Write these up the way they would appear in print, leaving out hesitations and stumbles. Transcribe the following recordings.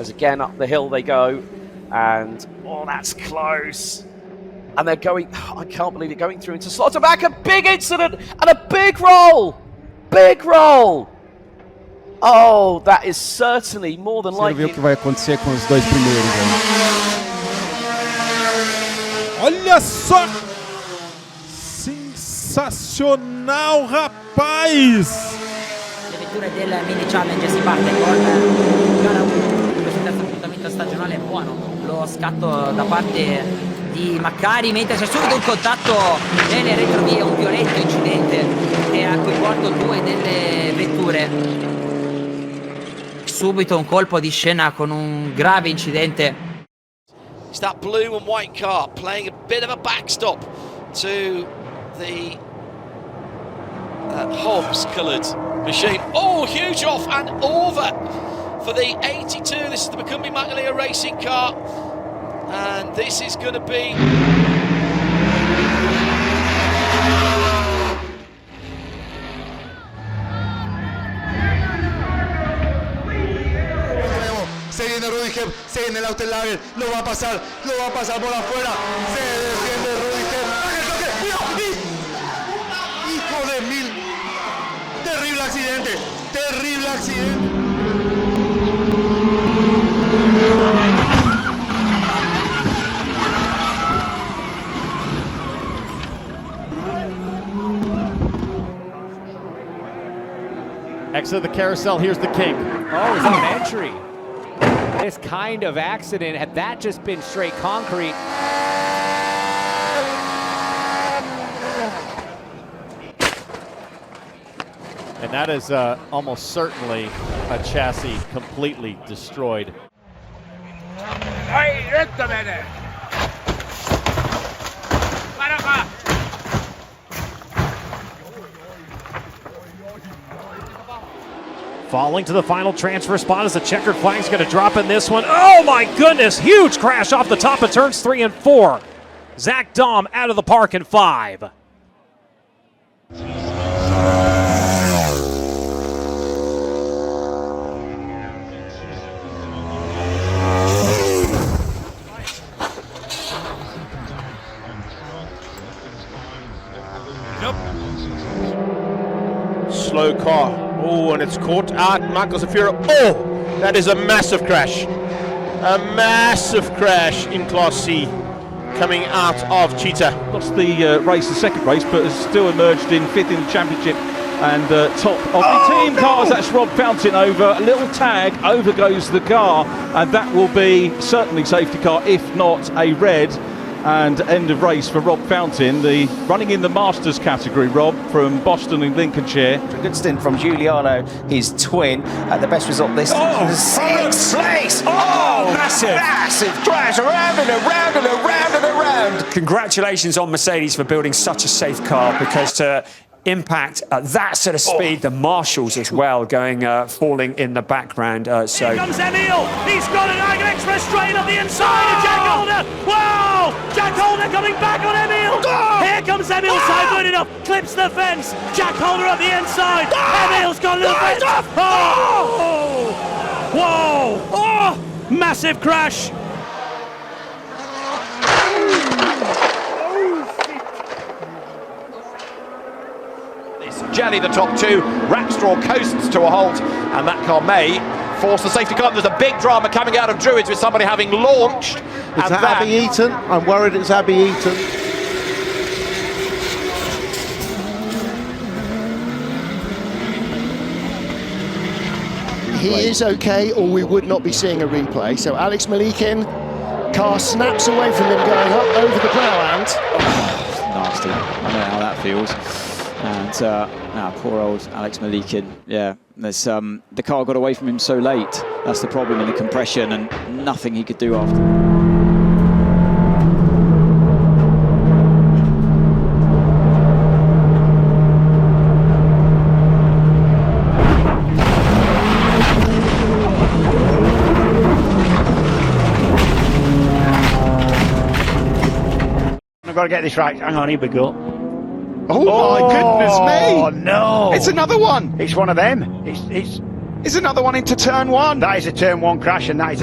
as again up the hill they go, and oh, that's close. And they're going, I can't believe it, going through into Slotterback, a big incident and a big roll! Big roll! Oh, that is certainly more than likely. Ver o que vai acontecer com os dois primeiros. Olha só! Sensacional, rapaz! Le vetture del mini challenge si parte con gara 1, questo terzo appuntamento stagionale è buono, lo scatto da parte di Maccari, mentre c'è subito un contatto nelle retrovie, un violento incidente che ha coinvolto due delle vetture. Subito un colpo di scena con un grave incidente. It's that blue and white car playing a bit of a backstop to the Hobbs coloured machine. Oh, huge off and over for the 82. This is the Macumbi Magalia racing car, and this is going to be se viene Rudiger, se viene el Lager, lo va a pasar por afuera, se defiende Rudiger, hijo de mil, terrible accidente. Exit the carousel, here's the king. Oh, it's an entry. This kind of accident, had that just been straight concrete. And that is almost certainly a chassis completely destroyed. Falling to the final transfer spot as the checkered flag's going to drop in this one. Oh my goodness, huge crash off the top of turns 3 and 4. Zach Dahm out of the park in 5. Slow car. Oh, and it's caught out Marcos Afira. Oh, that is a massive crash. A massive crash in Class C coming out of Cheetah. Lost the race, the second race, but has still emerged in 5th in the championship and top of the team cars. That's Rob Fountain over. A little tag, over goes the car, and that will be certainly safety car, if not a red. And end of race for Rob Fountain, the running in the Masters category, Rob, from Boston and Lincolnshire. A good stint from Giuliano, his twin, at the best result this sixth place. Oh, massive crash, around and around and around and around. Congratulations on Mercedes for building such a safe car, because to impact at that sort of speed, the marshals as well going falling in the background. Here comes Emil, he's got an express train up the inside of Jack Holder. Wow, Jack Holder coming back on Emil. Here comes Emil, sideways enough, clips the fence. Jack Holder up the inside. Emil's got a little fence. Oh, whoa, oh, massive crash. Jelly the top two, Rackstraw coasts to a halt, and that car may force the safety car. There's a big drama coming out of Druids with somebody having launched. Is that Abby Eaton? I'm worried it's Abby Eaton. He is okay, or we would not be seeing a replay. So Alex Malikin, car snaps away from him going up over the plough. Nasty. I know how that feels. And poor old Alex Malikin, yeah, there's the car got away from him so late. That's the problem in the compression, and nothing he could do after. I've got to get this right. Hang on, here we go. Oh my goodness me! Oh no! It's another one! It's one of them. It's is another one into turn one. That is a turn one crash, and that is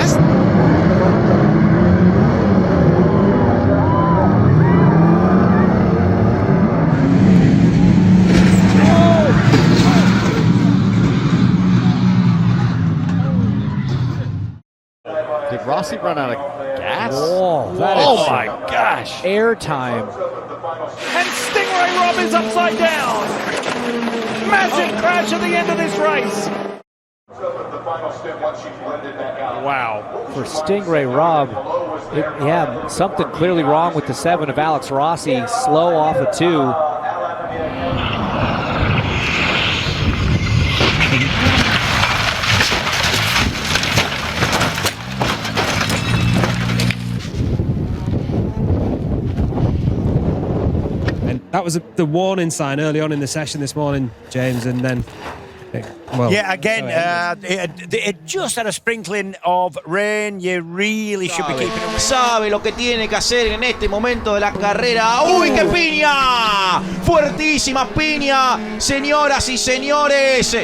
Did Rossi run out of gas? Oh, My gosh. Air time. And Stingray Rob is upside down. Massive crash at the end of this race. Wow. For Stingray Rob, something clearly wrong with the 7 of Alex Rossi. Slow off a 2. That was the warning sign early on in the session this morning, James, and then, well... Yeah, again, it just had a sprinkling of rain. You really should be keeping it. Sabe lo que tiene que hacer en este momento de la carrera. ¡Uy, qué piña! Fuertísima piña, señoras y señores.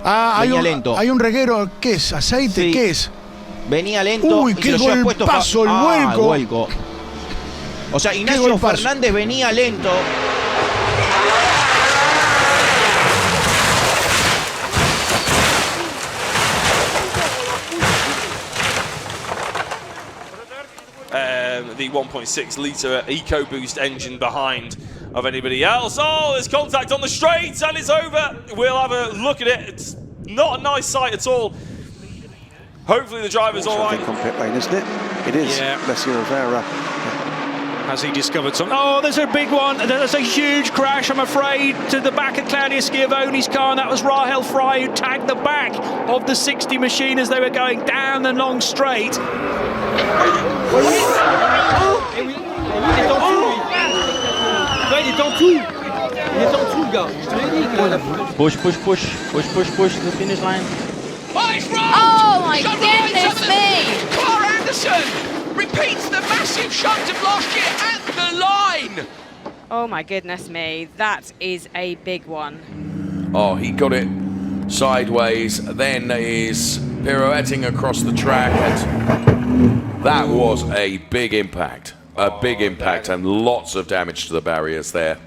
Venía lento. Hay un reguero, ¿qué es? ¿Aceite? Sí. ¿Qué es? Venía lento. Uy, y qué se lo lleva puesto golpazo, el vuelco. El vuelco. O sea, Ignacio Fernández venía lento. The 1.6 litre EcoBoost engine behind of anybody else. Oh, there's contact on the straight and it's over. We'll have a look at it. It's not a nice sight at all. Hopefully the driver's all right. On pit lane, isn't it? It is. Yeah. Alessio Rivera. Has he discovered something? Oh, there's a big one. There's a huge crash, I'm afraid, to the back of Claudia Schiavone's car, and that was Rahel Frey who tagged the back of the 60 machine as they were going down the long straight. Push to the finish line. Oh, it's rolled! Oh my Somebody goodness to me! Clara Anderson repeats the massive shunt of last year at the line. Oh my goodness me, that is a big one. Oh, he got it sideways, then is pirouetting across the track. And that was a big impact. A big impact and lots of damage to the barriers there.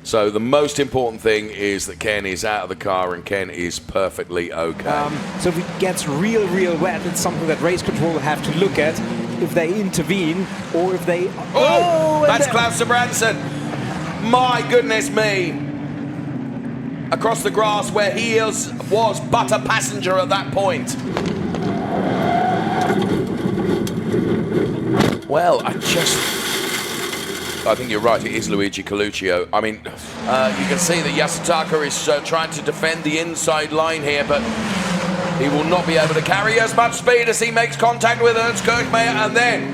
So the most important thing is that Ken is out of the car and Ken is perfectly okay. So if it gets real wet, it's something that race control will have to look at if they intervene or if they... Oh, that's Klaus Branson. My goodness me. Across the grass where he was but a passenger at that point. Well, I think you're right, it is Luigi Coluccio. I mean, you can see that Yasutaka is trying to defend the inside line here, but he will not be able to carry as much speed as he makes contact with Ernst Kirchmeier, and then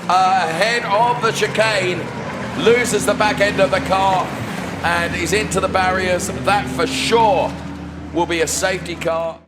ahead of the chicane, loses the back end of the car and is into the barriers. That for sure will be a safety car.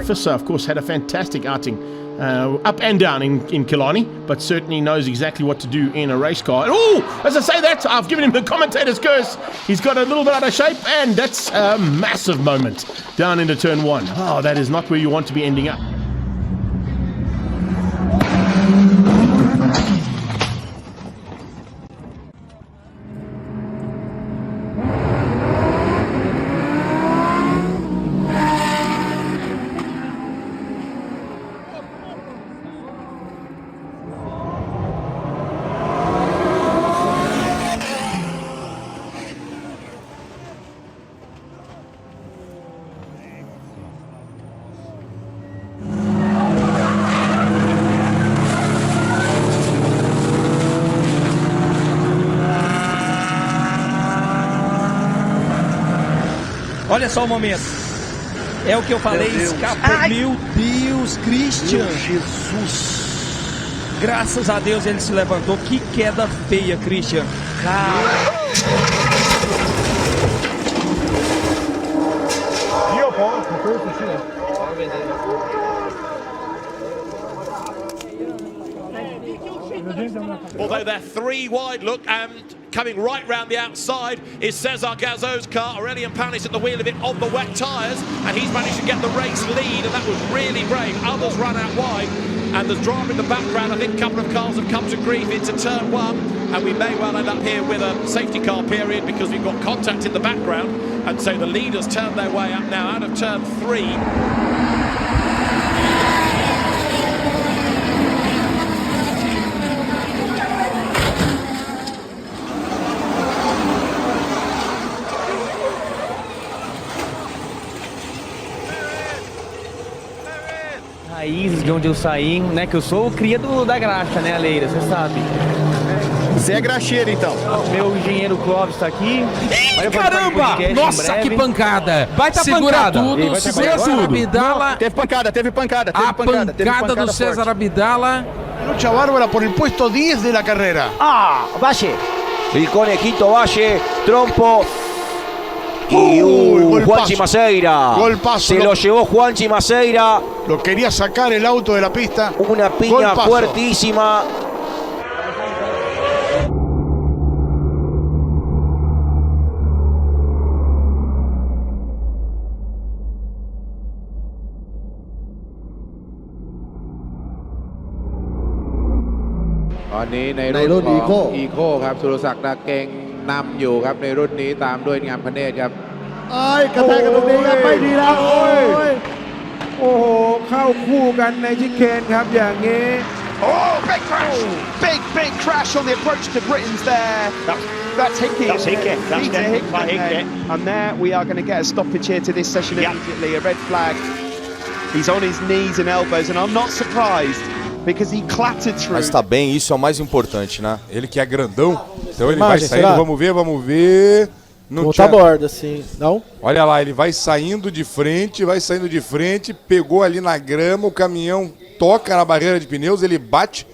Fissa, of course, had a fantastic outing, up and down in Killarney, but certainly knows exactly what to do in a race car. Oh, as I say that, I've given him the commentator's curse. He's got a little bit out of shape, and that's a massive moment down into turn one. Oh, that is not where you want to be ending up. Olha só o momento. É o que eu falei, escapa. Meu Deus, Christian. Jesus. Graças a Deus ele se levantou. Que queda feia, Christian. Although they're three wide, look, and coming right round the outside is Cesar Gazzo's car. Aurelian Panis at the wheel of it on the wet tyres, and he's managed to get the race lead, and that was really brave. Others run out wide, and there's drama in the background. I think a couple of cars have come to grief into turn one, and we may well end up here with a safety car period because we've got contact in the background, and so the leaders turn their way up now out of turn three. Raízes de onde eu saí, né? Que eu sou cria da graxa, né, Aleira? Você sabe. Você é graxeiro, então. Meu engenheiro Clóvis está aqui. Ih, caramba! Nossa, que pancada! Segura pancada. tudo, segura tudo. Abdala. Teve pancada. A pancada do César Abdala. Lucha bárbara por el puesto 10 de la carrera. Valle. El conejito Valle, trompo. Y Juanchi Maceira. Golpazo. Se lo llevó Juanchi Maceira. Lo quería sacar el auto de la pista. Una piña fuertísima.ในรุ่นของอีโคครับสุรศักดิ์ดาเก่งนำอยู่ครับในรุ่นนี้ตามด้วยงามพเนตรครับกระแทกกันตรงนี้ครับไม่ดีแล้วโอ้โหเข้าคู่กันในชิคเคนครับอย่างนี้ Oh, big crash! Big crash on the approach to Britain's there. That's Hickey. That's Hickey. That's definitely Hickey. And there we are going to get a stoppage here to this session immediately. A red flag. He's on his knees and elbows, and I'm not surprised because he clattered through. Mas tá bem, isso é o mais importante, né? Ele que é grandão, então ele vai saindo, vamos ver. Tá borda, assim, não? Olha lá, ele vai saindo de frente, pegou ali na grama, o caminhão toca na barreira de pneus, ele bate.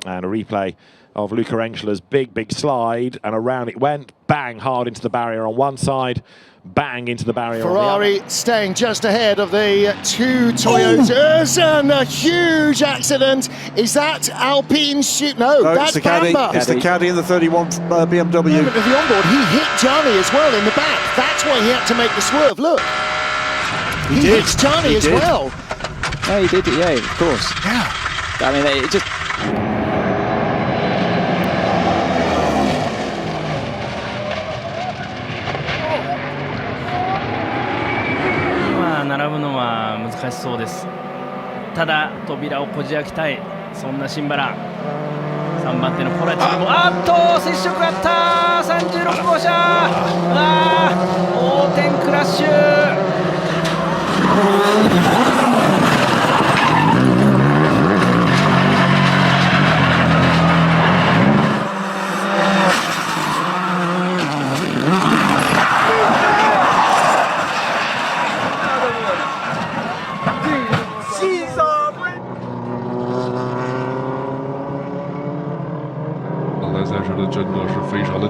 And a replay of Luca Engela's big slide, and around it went, bang, hard into the barrier on one side, bang into the barrier Ferrari staying just ahead of the two Toyotas, and a huge accident. Is that Alpine's shoot? No, that's it's the Caddy. Bamba. It's the Caddy in the 31 BMW. Of the onboard, he hit Gianni as well in the back. That's why he had to make the swerve. Look, he hits Gianni as well. Yeah, he did. Yeah, of course. Yeah. I mean, it just. 並ぶのは難しそうです。ただ扉をこじ開けたい、そんなシンバラ。3番手のコラチにも接触あった。36号車横転クラッシュ。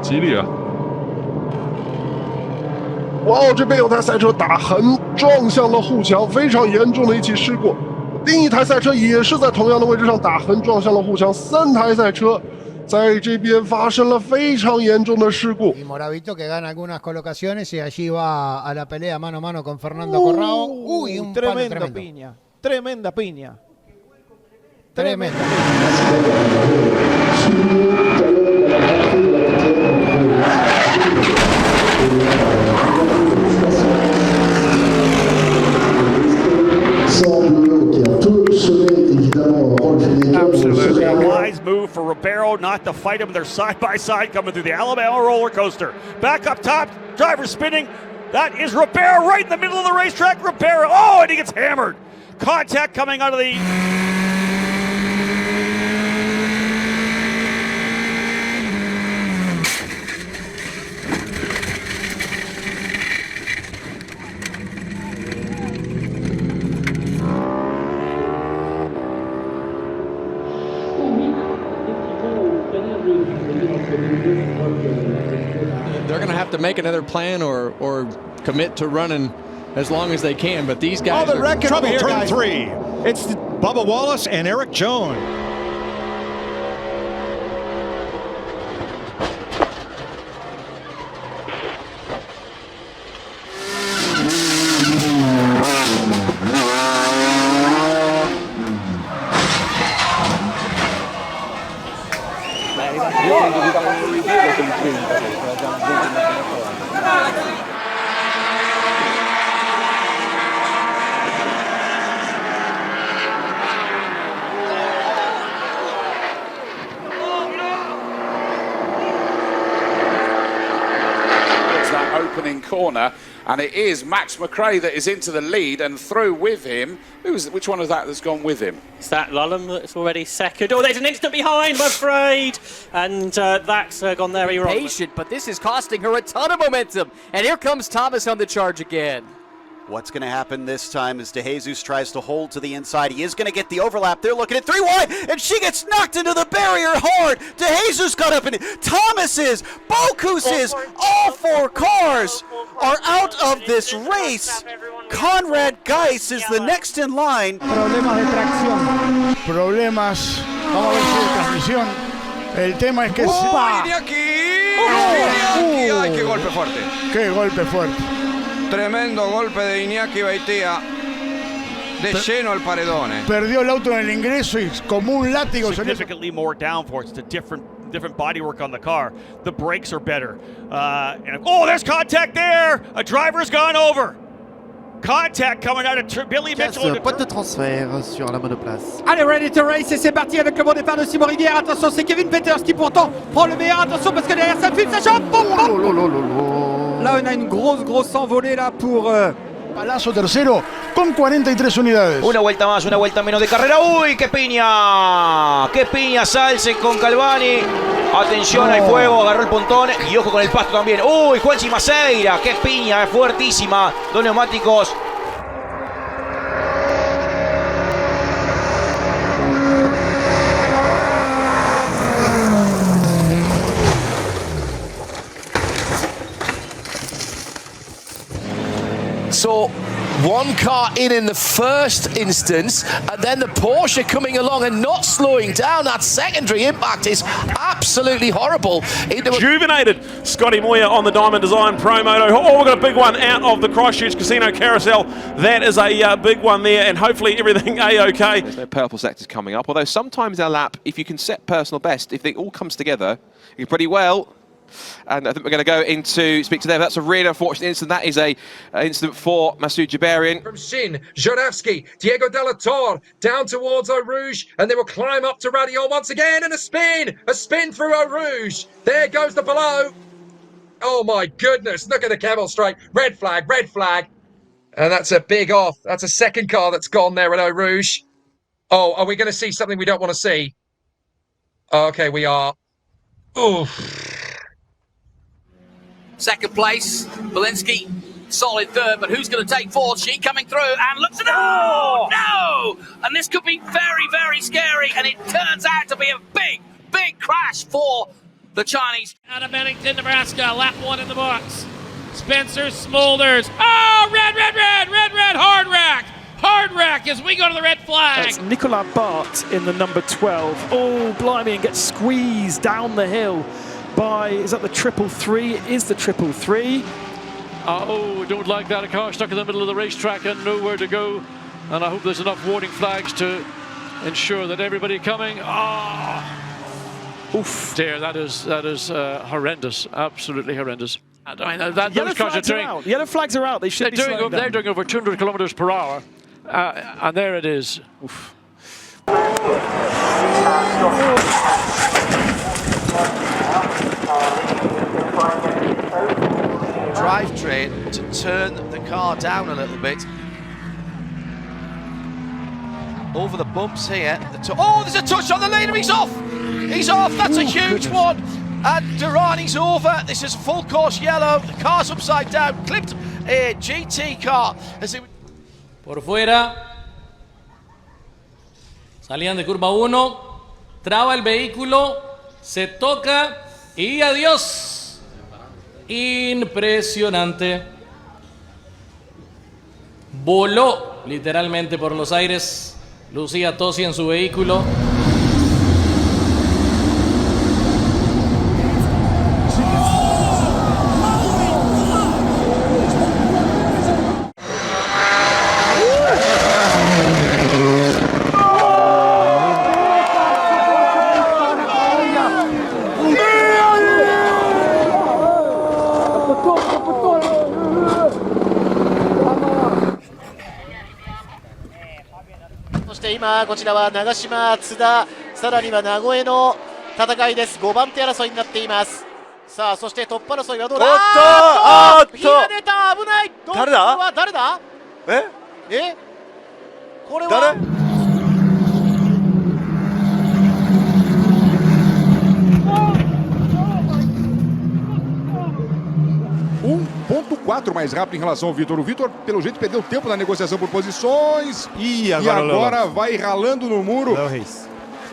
激烈啊！哇哦，这边有台赛车打横撞向了护墙，非常严重的一起事故。另一台赛车也是在同样的位置上打横撞向了护墙，3台赛车在这边发生了非常严重的事故。Moravito que gana algunas colocaciones y allí va a la pelea mano a mano con Fernando Corrao. Uy, un tremenda palo piña, tremenda piña. Tremenda. Absolutely. A wise move for Ribeiro not to fight him. They're side by side coming through the Alabama roller coaster. Back up top, driver spinning. That is Ribeiro right in the middle of the racetrack. Ribeiro, and he gets hammered. Contact coming out of the... They're going to have to make another plan or commit to running as long as they can, but these guys the wreck in trouble here, turn guys. 3. It's Bubba Wallace and Eric Jones. Opening corner, and it is Max McRae that is into the lead and through with him. Which one of that has gone with him? Is that Lulham that's already second? Oh, there's an instant behind, I'm afraid. And that's gone there. Patient, but this is costing her a ton of momentum. And here comes Thomas on the charge again. What's going to happen this time as De Jesus tries to hold to the inside. He is going to get the overlap. They're looking at 3 wide, and she gets knocked into the barrier hard. De Jesus got up in it. Thomas is, Bokus is, all 4 cars are out of this race. Conrad Geis is the next in line. Problemas de tracción. Problemas, vamos a ver si de transmisión. El tema es que... ¡Ay, qué golpe fuerte! ¡Qué golpe fuerte! Tremendo golpe de Iñaki Beitia de lleno al paredón. Perdió el auto en el ingreso y como un látigo. Significantly more downforce. It's a different bodywork on the car. The brakes are better. Oh, there's contact there. A driver's gone over. Contact coming out of Billy Mitchell. Boîte de transfert sur la monoplace. Allez, ready to race, et c'est parti avec le bon départ de Simon Rivière. Attention, c'est Kevin Peters qui pourtant prend le meilleur. Attention parce que derrière ça fume, ça chope. Là, on a une grosse envolée là pour... Palazzo tercero con 43 unidades. Una vuelta más, una vuelta menos de carrera. ¡Uy, qué piña! ¡Qué piña Salsen con Calvani! Atención, hay fuego, agarró el pontón y ojo con el pasto también. ¡Uy, Juanchi Maceira! ¡Qué piña! Fuertísima. 2 neumáticos. So one car in the first instance, and then the Porsche coming along and not slowing down. That secondary impact is absolutely horrible. Rejuvenated Scotty Moyer on the Diamond Design Pro Moto. Oh, we've got a big one out of the Christchurch Casino Carousel. That is a big one there, and hopefully everything A-OK. There's no purple sectors coming up, although sometimes our lap, if you can set personal best, if it all comes together, you pretty well. And I think we're going to go into speak to them. That's a really unfortunate incident. That is a incident for Masoud Jabarian. From Shin, Joravsky, Diego Della Torre, down towards Eau Rouge, and they will climb up to Radion once again, and a spin through Eau Rouge. There goes the below. Oh my goodness, look at the camel straight. Red flag. And that's a big off. That's a second car that's gone there at Eau Rouge. Oh, are we going to see something we don't want to see? Okay, we are. Oof. Second place, Belinsky, solid third, but who's going to take fourth? She coming through and looks at no! And this could be very, very scary, and it turns out to be a big crash for the Chinese. Out of Bennington, Nebraska, lap 1 in the box. Spencer Smolders. Oh, red, hard rack as we go to the red flag. That's Nicolas Bart in the number 12. Oh, blimey, and gets squeezed down the hill. By, is that the 333? It is the 333. Oh, don't like that. A car stuck in the middle of the racetrack and nowhere to go. And I hope there's enough warning flags to ensure that everybody coming. Oof, dear, that is horrendous. Absolutely horrendous. I mean, those cars are doing. Yellow flags are out. They should be slowing down. They're doing over 200 kilometers per hour. And there it is. Oof. Drivetrain to turn the car down a little bit. Over the bumps here. Oh, there's a touch on the leader. He's off. That's a huge one. And Durrani's over. This is full course yellow. The car's upside down. Clipped a GT car. Por fuera. Salían de curva 1. Traba el vehículo. Se toca y adiós. Impresionante. Voló literalmente por los aires. Lucía Tosi en su vehículo.今こちらは長島、津田、さらには名古屋の戦いです。5番手争いになっています。さあそしてトップ争いはどうだ。火が出た、危ない。誰だ。誰だ。これは誰。1.4 mais rápido em relação ao Vitor. O Vitor, pelo jeito, perdeu tempo na negociação por posições. E agora vai ralando no muro.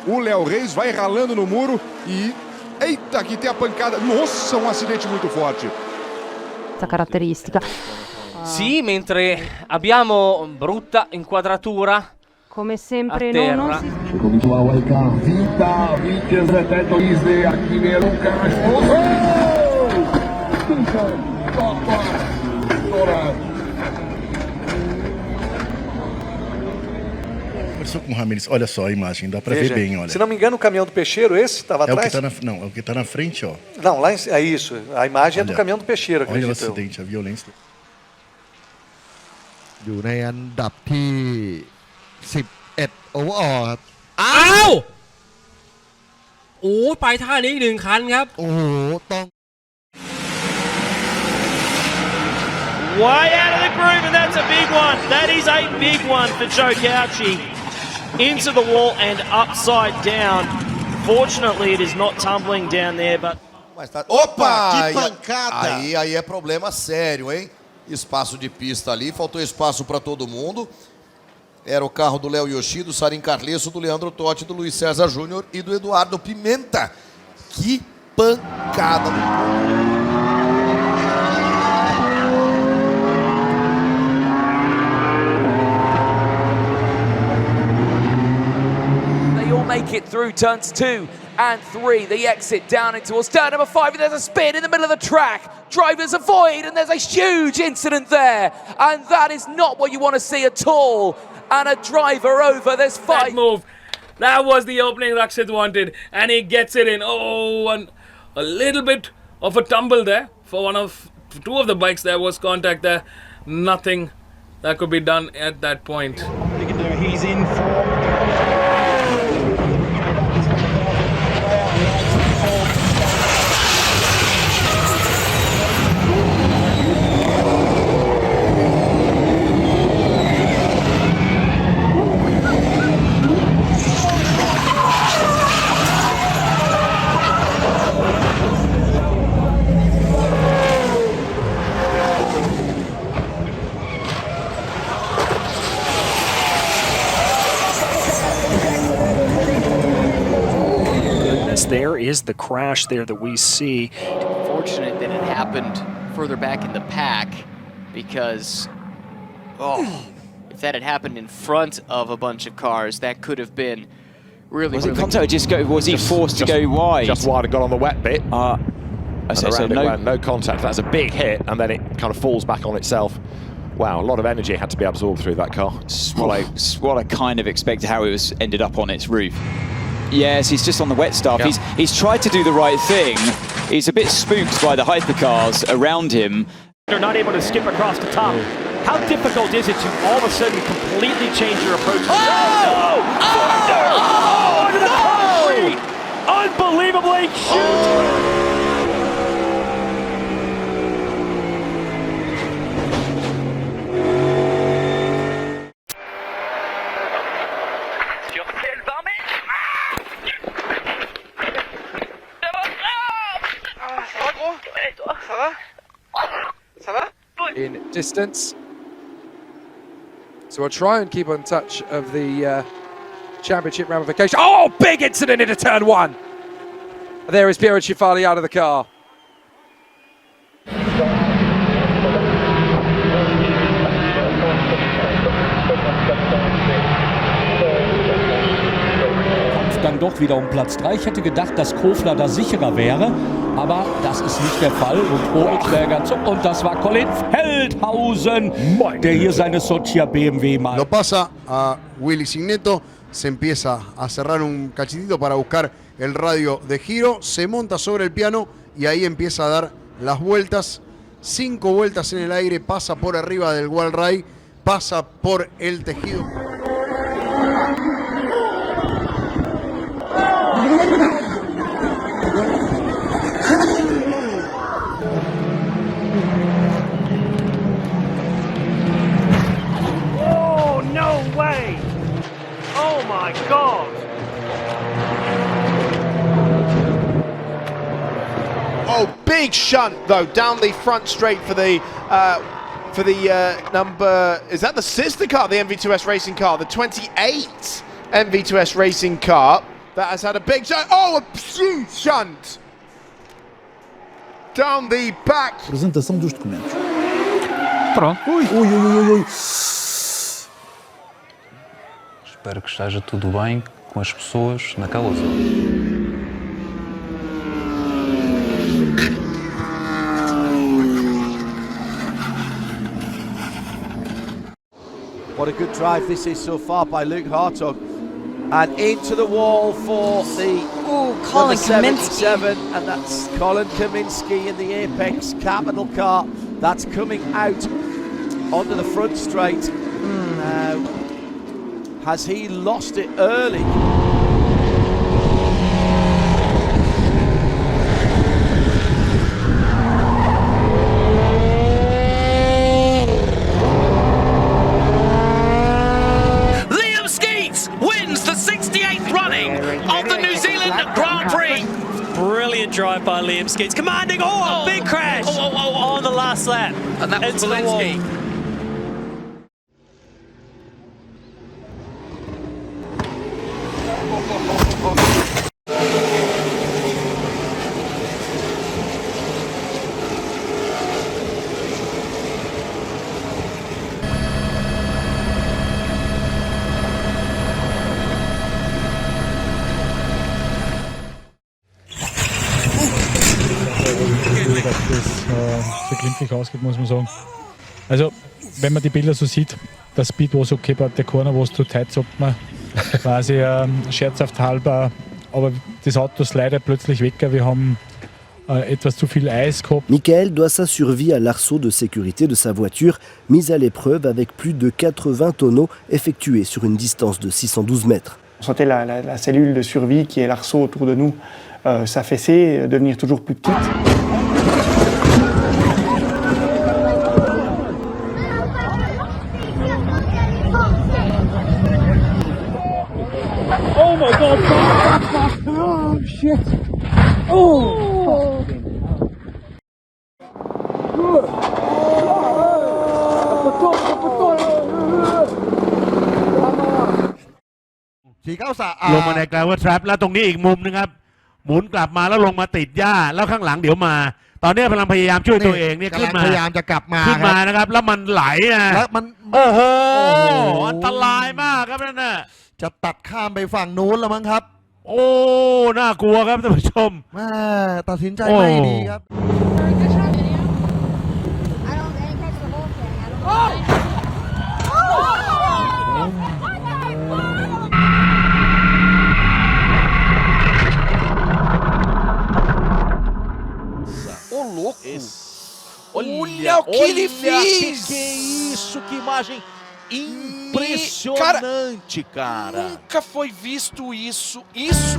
O Léo Reis vai ralando no muro e... Eita, aqui tem a pancada. Nossa, um acidente muito forte. Questa caratteristica. Sì, mentre abbiamo brutta inquadratura. Come sempre a terra. non si... Conversou com o Ramirez. Olha só a imagem, dá pra ver bem, olha. Se não me engano, o caminhão do Peixeiro, esse estava atrás? Não, é o que tá na frente, ó. Não, lá é isso. A imagem é do caminhão do Peixeiro, acredito. Olha o acidente, a violência. อยู่ในอันดับที่11โอเวอร์ออครับ อ้าวโอ้ไปท่านี้อีกหนึ่งคันครับ โอ้โหต้อง Way out of the groove, and that's a big one. That is a big one for Joe Gauci. Into the wall and upside down. Fortunately, it is not tumbling down there, but... Opa! Que pancada! Aí é problema sério, hein? Espaço de pista ali, faltou espaço para todo mundo. Era o carro do Léo Yoshi, do Sarim Carlesso, do Leandro Totti, do Luiz César Júnior e do Eduardo Pimenta. Que pancada! Make it through turns 2 and 3. The exit down into turn number 5, and there's a spin in the middle of the track. Drivers avoid, and there's a huge incident there, and that is not what you want to see at all. And a driver over. There's 5. That move, that was the opening Rakshit wanted, and he gets it in. Oh, and a little bit of a tumble there for two of the bikes. There was contact there. Nothing that could be done at that point. He's in for... There is the crash there that we see. Fortunate that it happened further back in the pack, because if that had happened in front of a bunch of cars, that could have been really. Was it contact? Was he forced to go wide? Just wide and got on the wet bit. So no contact. That's a big hit, and then it kind of falls back on itself. Wow, a lot of energy had to be absorbed through that car. What I kind of expected how it ended up on its roof. Yes, he's just on the wet stuff. Yeah. He's tried to do the right thing. He's a bit spooked by the hypercars around him. They're not able to skip across the top. How difficult is it to all of a sudden completely change your approach? Unbelievably huge! In distance. So I'll try and keep on touch of the championship ramification. Oh, big incident into turn 1. There is Piero Cifali out of the car. Dann doch wieder um Platz 3. Ich hätte gedacht, dass Kofler da sicherer wäre, aber das ist nicht der Fall. Und Hobelsberger und das war Colin Feldhausen, der hier seine Socia BMW mal. Lo pasa a Willy Signeto, se empieza a cerrar un cachitito para buscar el radio de giro, se monta sobre el piano y ahí empieza a dar las vueltas. 5 vueltas en el aire, pasa por arriba del wall rail, pasa por el tejido. Oh, no way! Oh my God! Oh, big shunt though down the front straight for the number, is that the sister car, the MV2S racing car, the 28 MV2S racing car that has had a big shunt. Oh, a huge shunt down the back. Apresentação dos documentos. Pronto. Ui, ui, ui, ui, ui. Espero que esteja tudo bem com as pessoas naquela zona. What a good drive this is so far by Luke Hartog. And into the wall for the Colin 77, and that's Colin Kaminsky in the Apex Capital car. That's coming out onto the front straight. Now, has he lost it early? Of the New Zealand Grand Prix. Brilliant drive by Liam Skeets, commanding, a big crash on the last lap. And that was Belinsky. Dass das so glimpflich ausgeht, muss man sagen. Also, wenn man die Bilder so sieht, der Speed was okay, but der Corner was too tight, sagt man quasi scherzhaft halber, aber das Auto slidet plötzlich weg. Wir haben etwas zu viel Eis gehabt. Michael doit sa survie à l'arceau de sécurité de sa voiture, mise à l'épreuve avec plus de 80 tonneaux effectués sur une distance de 612 mètres. On sentait la cellule de survie qui est l'arceau autour de nous s'affaisser, devenir toujours plus petite. Oh my God! Oh shit! Oh!ลงมาในกลางว่าทรัพแล้วตรงนี้อีกมุมนึงครับหมุนกลับมาแล้วลงมาติดหญ้าแล้วข้างหลังเดี๋ยวมาตอนนี้พลังพยายามช่วยตัวเองเนี่ยขึ้นมาพยายามจะกลับมาขึ้นมานะครับแล้วมันไหลนะแล้วมันโอ้โหอันตรายมากครับนั่นน่ะจะตัดข้ามไปฝั่งนู้นแล้วมั้งครับโอ้น่ากลัวครับท่านผู้ชมตัดสินใจไม่ดีครับ Ô, louco! Olha o que ele fez! Que isso, que imagem impressionante, cara! Nunca foi visto isso. Isso